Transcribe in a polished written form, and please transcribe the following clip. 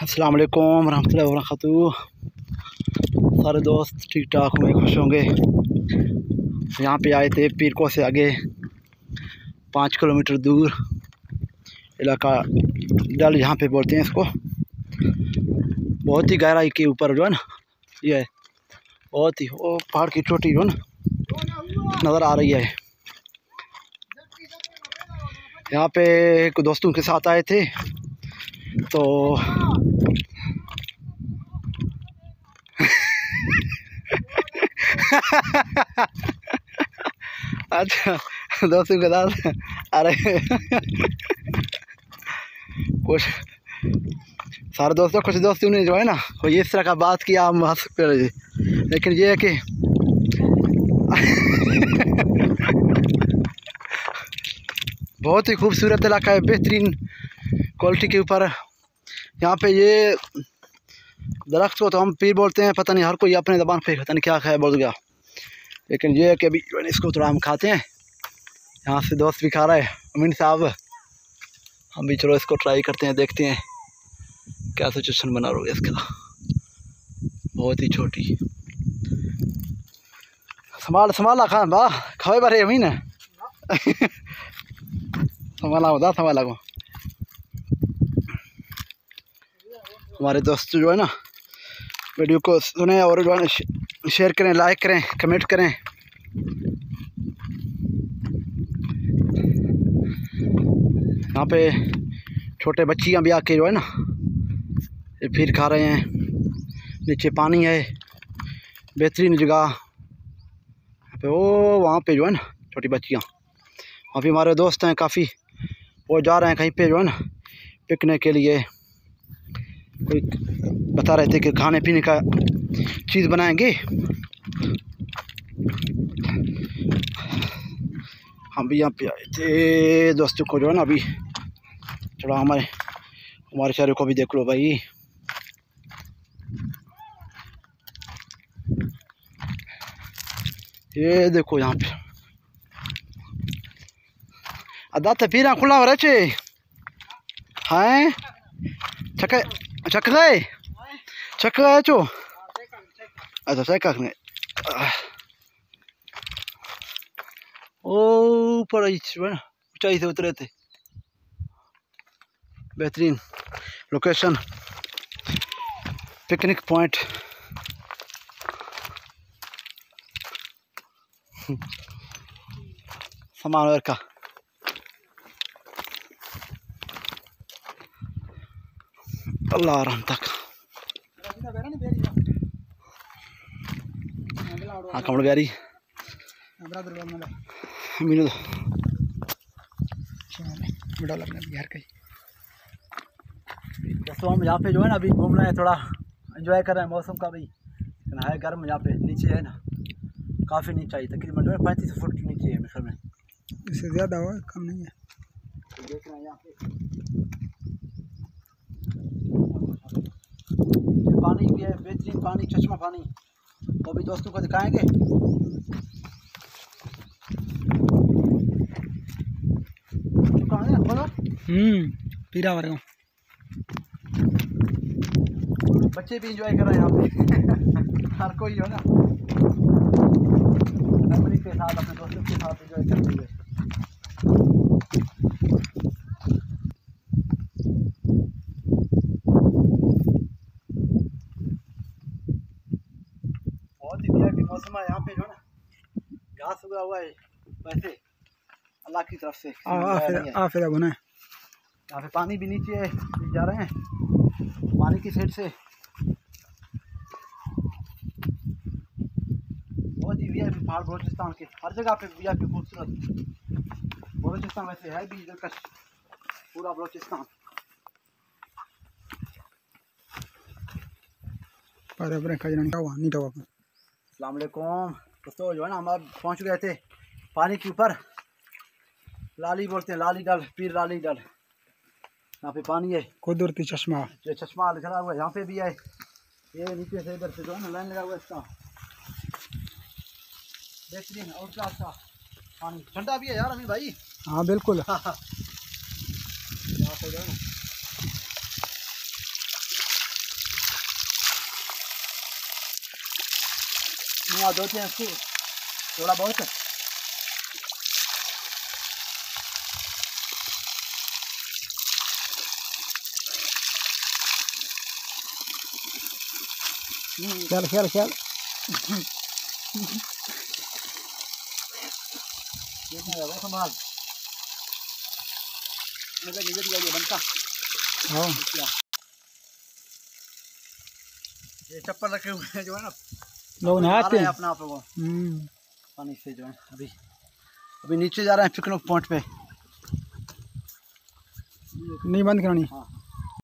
अस्सलाम वालेकुम रहमतुल्लाहि व बरकातुहू। सारे दोस्त ठीक ठाक होंगे, खुश होंगे। यहाँ पे आए थे पीरको से आगे 5 किलोमीटर दूर इलाका डल, यहाँ पे बोलते हैं इसको। बहुत ही गहराई के ऊपर जो है ना, ये है बहुत ही, वो पहाड़ की चोटी जो है ना नज़र आ रही है। यहाँ पे कुछ दोस्तों के साथ आए थे तो अच्छा दोस्तों के साथ अरे कुछ सारे दोस्तों, कुछ दोस्तों ने जो है ना कोई इस तरह का बात किया, हम हंस पे रहे, लेकिन ये है कि बहुत ही खूबसूरत इलाका है, बेहतरीन क्वालिटी के ऊपर। यहाँ पे ये दरख्त को तो हम पीर बोलते हैं, पता नहीं हर कोई अपने ज़बान पे पता नहीं क्या है बोल गया, लेकिन ये है कि अभी इसको थोड़ा हम खाते हैं। यहाँ से दोस्त भी खा रहा है, अमीन साहब। हम भी चलो इसको ट्राई करते हैं, देखते हैं क्या सिचुएशन बना रहा है इसका। बहुत ही छोटी, संभाला खान बा खाए बारे अमीन संभाला होता संभाला को। हमारे दोस्त जो है ना वीडियो को सुने और जो है शेयर करें, लाइक करें, कमेंट करें। यहाँ पे छोटे बच्चियाँ भी आके जो है ना ये फिर खा रहे हैं। नीचे पानी है, बेहतरीन जगह। यहाँ पे वो वहाँ पे जो है ना छोटी बच्चियाँ, वहाँ पे हमारे दोस्त हैं काफ़ी, वो जा रहे हैं कहीं पे जो है ना पिकने के लिए। कोई बता रहे थे कि खाने पीने का चीज़ बनाएंगे। हम भी यहाँ पे आए थे दोस्तों को जो है ना, अभी थोड़ा हमारे शहर को भी देख लो भाई। ये देखो यहाँ पे अदा तफीरा खुला हो रहे हैं। चक गए चो। अच्छा चेक ऊपर ऊंचाई से उतरे थे। बेहतरीन लोकेशन, पिकनिक पॉइंट। सामान और का अल्लाह आराम तक। हाँ कमल प्यारी मीनू बिहार का ही दोस्तों। हम यहाँ पे जो है ना अभी घूम रहे हैं, थोड़ा एंजॉय कर रहे हैं मौसम का भी। है गर्म यहाँ पे, नीचे है ना काफ़ी नीचे आई, तकरीबन जो है 35 फुट नीचे है मिसल में, इससे ज़्यादा हुआ कम नहीं है। तो देख रहे हैं यहाँ पे पानी भी है, बेहतरीन पानी, चश्मा पानी। तो अभी दोस्तों को दिखाएंगे। पीरा वाले बच्चे भी इंजॉय कर रहे हैं यहाँ पे हर कोई जो है ना फैमिली के साथ, अपने दोस्तों के साथ इंजॉय करते हुए। बहुत ही वीआईपी मौसम है यहाँ पे जो है ना, घास उगा हुआ है वैसे अल्लाह की तरफ से। यहाँ पे पानी भी नीचे जा रहे हैं, पानी की साइड से बहुत ही वीआईपी पहाड़ बलोचिस्तान के, हर जगह पे वीआईपी खूबसूरत। बलोचिस्तान वैसे है भी दिलकश, पूरा बलोचिस्तान। अस्सलाम वालेकुम दोस्तों। जो है ना हम अब पहुँच गए थे पानी के ऊपर, लाली बोलते हैं, लाली डल, पीर लाली डल। यहाँ पे पानी है, कुदरती चश्मा, जो चश्मा लगा हुआ है यहाँ पे भी है। ये नीचे से इधर से जो है ना लाइन लगा हुआ है इसका, बेहतरीन और क्या अच्छा पानी, ठंडा भी है यार अमीन भाई। हाँ बिल्कुल। यहाँ पे जो है ना वहाँ धोते हैं इसको थोड़ा बहुत। चल चल चल संभाल बनता। हाँ ये चप्पल रखे हुए हैं जो है ना, लोग नहाते हैं अपना आप लोगों पानी से जो है। अभी नीचे जा रहे हैं पिकनिक पॉइंट पे। नहीं बंद करानी। हाँ।